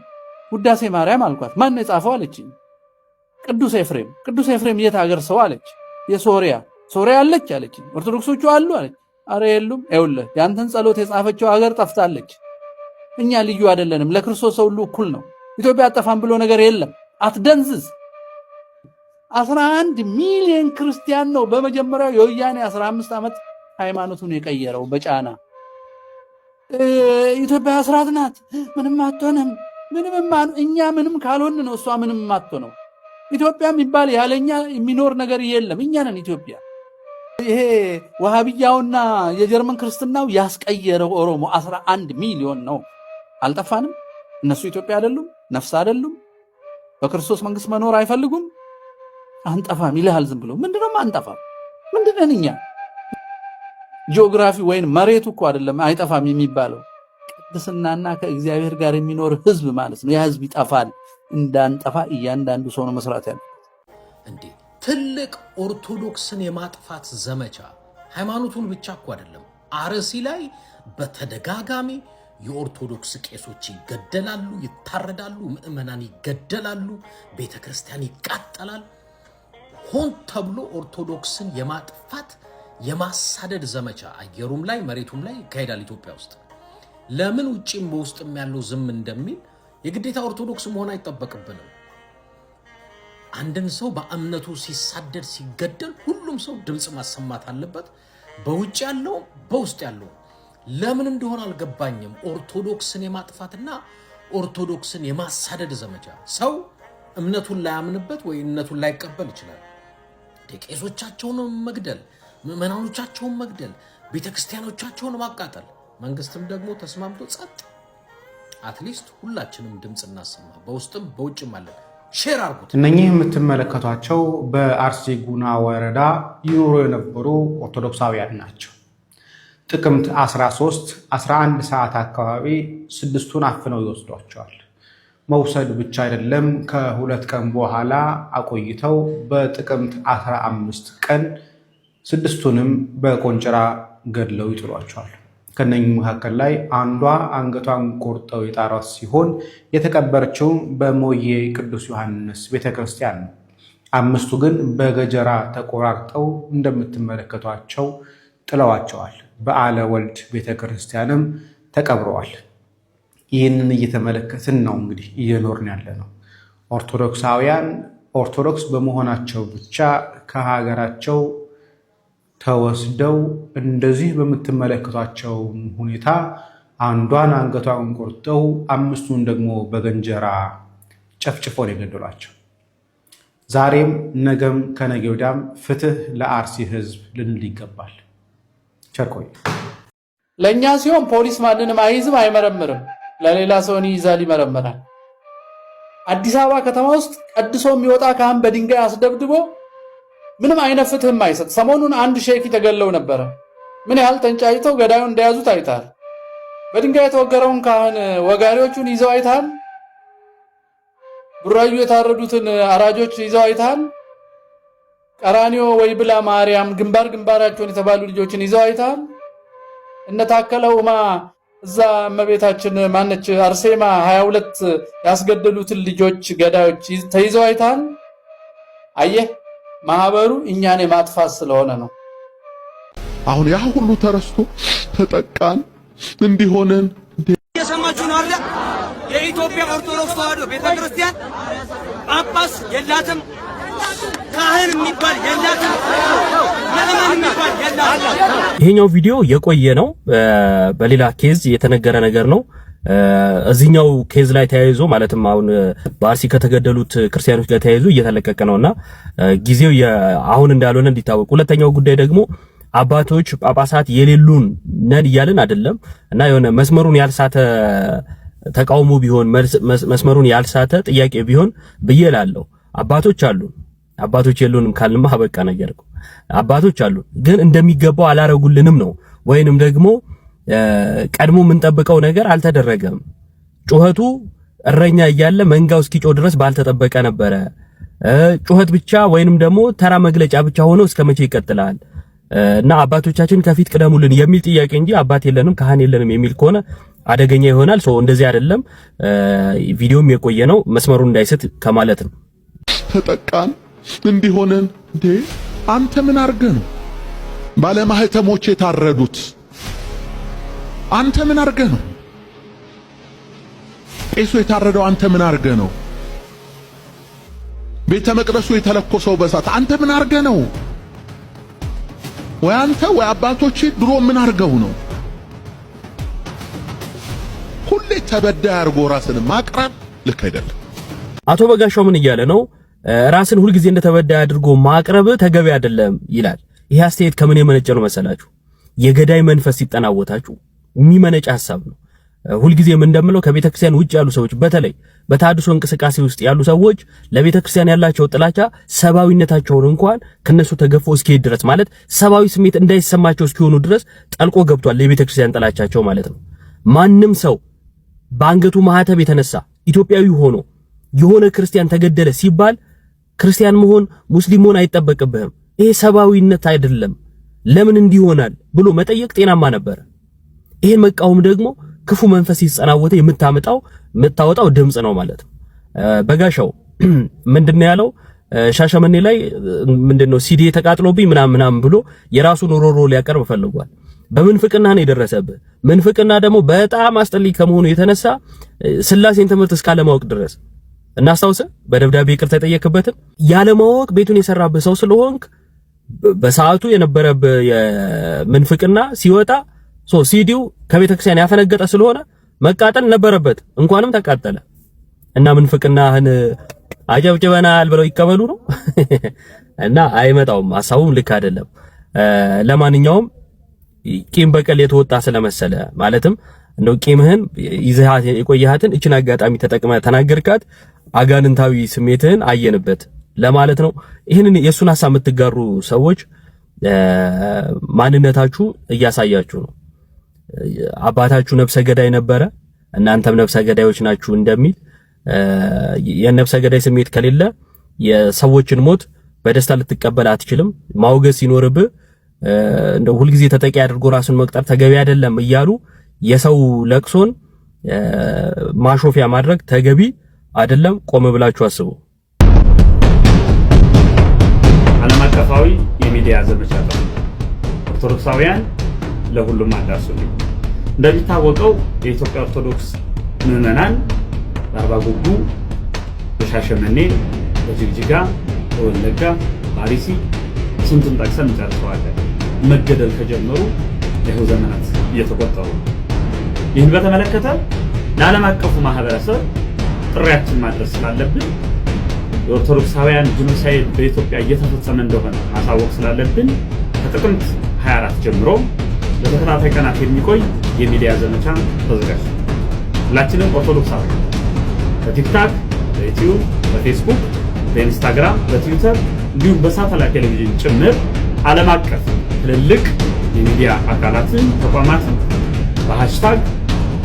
ውዳሴ ማርያም አልኳት። ማን ነው የጻፈው አለችኝ። ቅዱስ ኤፍሬም የት ሀገር ሰው አለች። የሶሪያ አለች አለችኝ። ኦርቶዶክሶቹ አሉ አለች። አረ የሉም። ይኸውልህ ያንተን ጸሎት የጻፈችው ሀገር ጠፍታለች። እኛ ልዩ አይደለንም። ለክርስቶስ ሰው ሁሉ እኩል ነው። ኢትዮጵያ አጠፋም ብሎ ነገር የለም። አትደንዝዝ። 11 ሚሊዮን ክርስቲያን ነው በመጀመሪያው የወያኔ 15 ዓመት ሃይማኖቱን የቀየረው በጫና። ኢትዮጵያ አስራት ናት። ምንም አትሆንም። እኛ ምንም ካልሆን ነው እሷ ምንም አትሆነው። ኢትዮጵያ የሚባል ያለኛ የሚኖር ነገር የለም። እኛ ነን ኢትዮጵያ። ይሄ ወሃቢያውና የጀርመን ክርስትናው ያስቀየረው ኦሮሞ 11 ሚሊዮን ነው። አልጠፋንም። እነሱ ኢትዮጵያ አይደሉም? ነፍስ አይደሉም? በክርስቶስ መንግስት መኖር አይፈልጉም? አንጠፋም ይልሃል ዝም ብሎ። ምንድነው አንጠፋም? ምንድነን እኛ? ጂኦግራፊ ወይን መሬቱ እኮ አይደለም አይጠፋም የሚባለው። ቅድስናና ከእግዚአብሔር ጋር የሚኖር ህዝብ ማለት ነው። ያ ህዝብ ይጠፋል። እንዳንጠፋ እያንዳንዱ ሰው ነው መስራት ያለው። እንዴ ትልቅ ኦርቶዶክስን የማጥፋት ዘመቻ ሃይማኖቱን ብቻ እኮ አይደለም። አርሲ ላይ በተደጋጋሚ የኦርቶዶክስ ቄሶች ይገደላሉ፣ ይታረዳሉ፣ ምዕመናን ይገደላሉ፣ ቤተክርስቲያን ይቃጠላል። ሆን ተብሎ ኦርቶዶክስን የማጥፋት የማሳደድ ዘመቻ አየሩም ላይ መሬቱም ላይ ይካሄዳል ኢትዮጵያ ውስጥ። ለምን ውጪም በውስጥም ያለው ዝም እንደሚል የግዴታ ኦርቶዶክስ መሆን አይጠበቅብንም። አንድን ሰው በእምነቱ ሲሳደድ ሲገደል ሁሉም ሰው ድምጽ ማሰማት አለበት። በውጭ ያለው በውስጥ ያለው ለምን እንደሆነ አልገባኝም። ኦርቶዶክስን የማጥፋትና ኦርቶዶክስን የማሳደድ ዘመቻ ሰው እምነቱን ላያምንበት ወይ እምነቱን ላይቀበል ይችላል። ቄሶቻቸውን መግደል፣ ምዕመናኖቻቸውን መግደል፣ ቤተክርስቲያኖቻቸውን ማቃጠል፣ መንግስትም ደግሞ ተስማምቶ ጸጥ። አትሊስት ሁላችንም ድምጽ እናሰማ፣ በውስጥም በውጭም አለ። ሼር አርጉት። እነኚህ የምትመለከቷቸው በአርሲ ጉና ወረዳ ይኖሩ የነበሩ ኦርቶዶክሳውያን ናቸው። ጥቅምት 13 11 ሰዓት አካባቢ ስድስቱን አፍነው ይወስዷቸዋል። መውሰድ ብቻ አይደለም፣ ከሁለት ቀን በኋላ አቆይተው በጥቅምት 15 ቀን ስድስቱንም በቆንጭራ ገድለው ይጥሏቸዋል። ከነኚህ መካከል ላይ አንዷ አንገቷን ቆርጠው የጣሯት ሲሆን የተቀበረችው በሞዬ ቅዱስ ዮሐንስ ቤተክርስቲያን ነው። አምስቱ ግን በገጀራ ተቆራርጠው እንደምትመለከቷቸው ጥለዋቸዋል። በዓለ ወልድ ቤተክርስቲያንም ተቀብረዋል። ይህንን እየተመለከትን ነው እንግዲህ እየኖርን ያለ ነው። ኦርቶዶክሳውያን ኦርቶዶክስ በመሆናቸው ብቻ ከሀገራቸው ተወስደው እንደዚህ በምትመለከቷቸው ሁኔታ አንዷን አንገቷን ቆርጠው አምስቱን ደግሞ በገንጀራ ጨፍጭፈው የገደሏቸው። ዛሬም ነገም ከነገ ወዲያም ፍትህ ለአርሲ ህዝብ ልንል ይገባል። ቸርቆይ ለእኛ ሲሆን ፖሊስ ማንንም አይዝም አይመረምርም። ለሌላ ሰውን ይይዛል ይመረምራል። አዲስ አበባ ከተማ ውስጥ ቀድሶ የሚወጣ ካህን በድንጋይ አስደብድቦ ምንም አይነት ፍትህም አይሰጥ። ሰሞኑን አንድ ሼክ ተገለው ነበረ። ምን ያህል ተንጫይተው ገዳዩን እንደያዙት አይታል። በድንጋይ የተወገረውን ካህን ወጋሪዎቹን ይዘው አይታል። ቡራዩ የታረዱትን አራጆች ይዘው አይታል። ቀራኒዮ ወይ ብላ ማርያም ግንባራቸውን የተባሉ ልጆችን ይዘው አይታል። እነ ታከለ ኡማ እዛ እመቤታችን ማነች አርሴማ 22 ያስገደሉትን ልጆች ገዳዮች ተይዘው አይታል። አየህ ማህበሩ እኛን የማጥፋት ስለሆነ ነው። አሁን ያ ሁሉ ተረስቶ ተጠቃን እንዲሆነን እየሰማችሁ ነው አይደል? የኢትዮጵያ ኦርቶዶክስ ተዋሕዶ ቤተክርስቲያን ጳጳስ የላትም፣ ካህን የሚባል የላትም፣ ምዕመን የሚባል የላትም። ይሄኛው ቪዲዮ የቆየ ነው። በሌላ ኬዝ የተነገረ ነገር ነው። እዚህኛው ኬዝ ላይ ተያይዞ ማለትም አሁን በአርሲ ከተገደሉት ክርስቲያኖች ጋር ተያይዞ እየተለቀቀ ነውና ጊዜው አሁን እንዳልሆነ እንዲታወቅ። ሁለተኛው ጉዳይ ደግሞ አባቶች ጳጳሳት የሌሉን ነን እያልን አይደለም እና የሆነ መስመሩን ያልሳተ ተቃውሞ ቢሆን መስመሩን ያልሳተ ጥያቄ ቢሆን ብዬ እላለሁ። አባቶች አሉን። አባቶች የሉንም ካልንማ በቃ ነገር እኮ አባቶች አሉን፣ ግን እንደሚገባው አላረጉልንም ነው ወይንም ደግሞ ቀድሞ የምንጠብቀው ነገር አልተደረገም። ጩኸቱ እረኛ እያለ መንጋው እስኪጮህ ድረስ ባልተጠበቀ ነበረ። ጩኸት ብቻ ወይንም ደግሞ ተራ መግለጫ ብቻ ሆኖ እስከመቼ ይቀጥላል? እና አባቶቻችን ከፊት ቅደሙልን የሚል ጥያቄ እንጂ አባት የለንም ካህን የለንም የሚል ከሆነ አደገኛ ይሆናል። እንደዚህ አይደለም። ቪዲዮም የቆየ ነው፣ መስመሩን እንዳይስት ከማለት ነው። ተጠቃን እንዲሆነን እንዴ አንተ ምን አርገህ ነው ባለማህተሞች የታረዱት? አንተ ምን አርገህ ነው ቄሱ የታረደው? አንተ ምን አርገህ ነው ቤተ መቅደሱ የተለኮሰው በሳት? አንተ ምን አርገህ ነው? ወይ አንተ ወይ አባቶች ድሮ ምን አርገው ነው? ሁሌ ተበዳይ አርጎ ራስን ማቅረብ ልክ አይደለም። አቶ በጋሻው ምን እያለ ነው? ራስን ሁልጊዜ እንደተበዳይ አድርጎ ማቅረብ ተገቢ አይደለም ይላል። ይሄ አስተያየት ከምን የመነጨ ነው መሰላችሁ? የገዳይ መንፈስ ሲጠናወታችሁ የሚመነጭ ሐሳብ ነው። ሁልጊዜም እንደምለው ከቤተክርስቲያን ውጭ ያሉ ሰዎች በተለይ በታድሶ እንቅስቃሴ ውስጥ ያሉ ሰዎች ለቤተክርስቲያን ያላቸው ጥላቻ ሰባዊነታቸውን እንኳን ከነሱ ተገፎ እስኪሄድ ድረስ ማለት ሰባዊ ስሜት እንዳይሰማቸው እስኪሆኑ ድረስ ጠልቆ ገብቷል ለቤተክርስቲያን ጥላቻቸው ማለት ነው። ማንም ሰው በአንገቱ ማህተብ የተነሳ ኢትዮጵያዊ ሆኖ የሆነ ክርስቲያን ተገደለ ሲባል ክርስቲያን መሆን ሙስሊም መሆን አይጠበቅብህም፣ ይሄ ሰባዊነት አይደለም፣ ለምን እንዲሆናል ብሎ መጠየቅ ጤናማ ነበር። ይሄን መቃወም ደግሞ ክፉ መንፈስ ሲጸናወተ የምታወጣው ድምጽ ነው ማለት ነው። በጋሻው ምንድነው ያለው? ሻሸመኔ ላይ ምንድነው ሲዲ ተቃጥሎብኝ ምናምን ብሎ የራሱን ሮሮ ሊያቀርብ ፈልጓል። በምንፍቅና ነው የደረሰብህ። ምንፍቅና ደግሞ በጣም አስጠልይ ከመሆኑ የተነሳ ስላሴን ትምህርት እስካለማወቅ ድረስ እናስታውስ በደብዳቤ ይቅርታ የጠየቅበትን ያለማወቅ ቤቱን የሰራበት ሰው ስለሆንክ በሰዓቱ የነበረበት የምንፍቅና ሲወጣ ሲዲው ከቤተክርስቲያን ያፈነገጠ ስለሆነ መቃጠል ነበረበት። እንኳንም ተቃጠለ እና ምንፍቅናህን አጨብጭበናል ብለው ይቀበሉ ነው እና አይመጣውም። ሐሳቡም ልክ አይደለም። ለማንኛውም ቂም በቀል የተወጣ ስለመሰለ ማለትም እንደው ቂምህን ይዘሃት የቆየሃትን እችን አጋጣሚ ተጠቅመ ተናገርካት አጋንንታዊ ስሜትህን አየንበት ለማለት ነው። ይህንን የሱን ሐሳብ የምትጋሩ ሰዎች ማንነታችሁ እያሳያችሁ ነው። አባታችሁ ነፍሰ ገዳይ ነበረ፣ እናንተም ነፍሰ ገዳዮች ናችሁ እንደሚል የነፍሰ ገዳይ ስሜት ከሌለ የሰዎችን ሞት በደስታ ልትቀበል አትችልም። ማውገዝ ሲኖርብህ እንደው ሁልጊዜ ተጠቂ አድርጎ ራሱን መቅጠር ተገቢ አይደለም እያሉ የሰው ለቅሶን ማሾፊያ ማድረግ ተገቢ አይደለም። ቆም ብላችሁ አስቡ። ዓለም አቀፋዊ የሚዲያ ዘመቻ ኦርቶዶክሳውያን ለሁሉም አዳርሱልኝ። እንደሚታወቀው የኢትዮጵያ ኦርቶዶክስ ምዕመናን በአርባ ጉጉ፣ በሻሸመኔ፣ በጅግጅጋ፣ በወለጋ፣ በአርሲ ስንቱን ጠቅሰን እንጨርሰዋለን። መገደል ከጀመሩ ይኸው ዘመናት እየተቆጠሩ። ይህን በተመለከተ ለዓለም አቀፉ ማህበረሰብ ጥሪያችን ማድረስ ስላለብን የኦርቶዶክሳውያን ጂኖሳይድ በኢትዮጵያ እየተፈጸመ እንደሆነ ማሳወቅ ስላለብን ከጥቅምት 24 ጀምሮ ለተከታታይ ቀናት የሚቆይ የሚዲያ ዘመቻ ተዘጋጅ። ሁላችንም ኦርቶዶክሳውያን በቲክታክ፣ በዩቲዩብ፣ በፌስቡክ፣ በኢንስታግራም፣ በትዊተር እንዲሁም በሳተላይት ቴሌቪዥን ጭምር ዓለም አቀፍ ትልልቅ የሚዲያ አካላትን ተቋማትን በሃሽታግ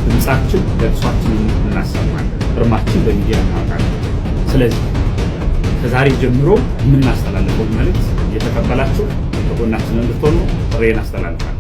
ድምጻችን ለቅሷችንን እናሰማለን፣ እርማችን በሚዲያ እናወጣለን። ስለዚህ ከዛሬ ጀምሮ የምናስተላልፈው መልእክት እየተቀበላችሁ ከጎናችን እንድትሆኑ ጥሬን አስተላልፋለሁ።